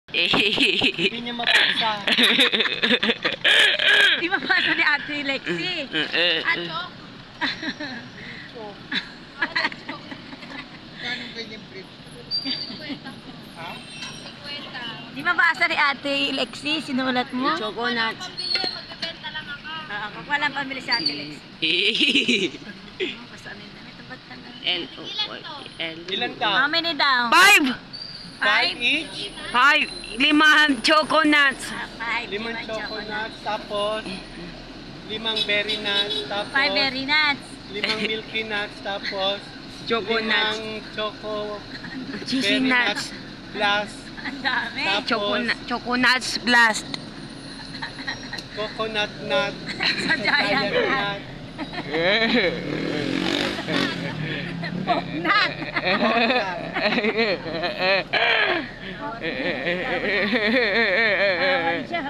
Hindi niya mapagsa. Di ba basa ni Ate Lexi? Ato? Kanong ganyan brief? Ha? Di ba basa ni Ate Lexi? Sinulat mo? Choco nuts. Ako walang pamili si Ate Lexi. Basta nila. Ito ba't ka na? Ilan daw? How many daw? 5! 5 each? 5! 5 choco nuts. 5. 5 choconuts, tapos 5 berry nuts, tapos 5 berry nuts. 5 milky nuts, tapos Choco nuts. 5 choco Cheesy berry nuts. plus Ang dami. Tapos- Choco nuts blast. coconut nut, Sa giant nut. nut. Nut. Coconut. Siya.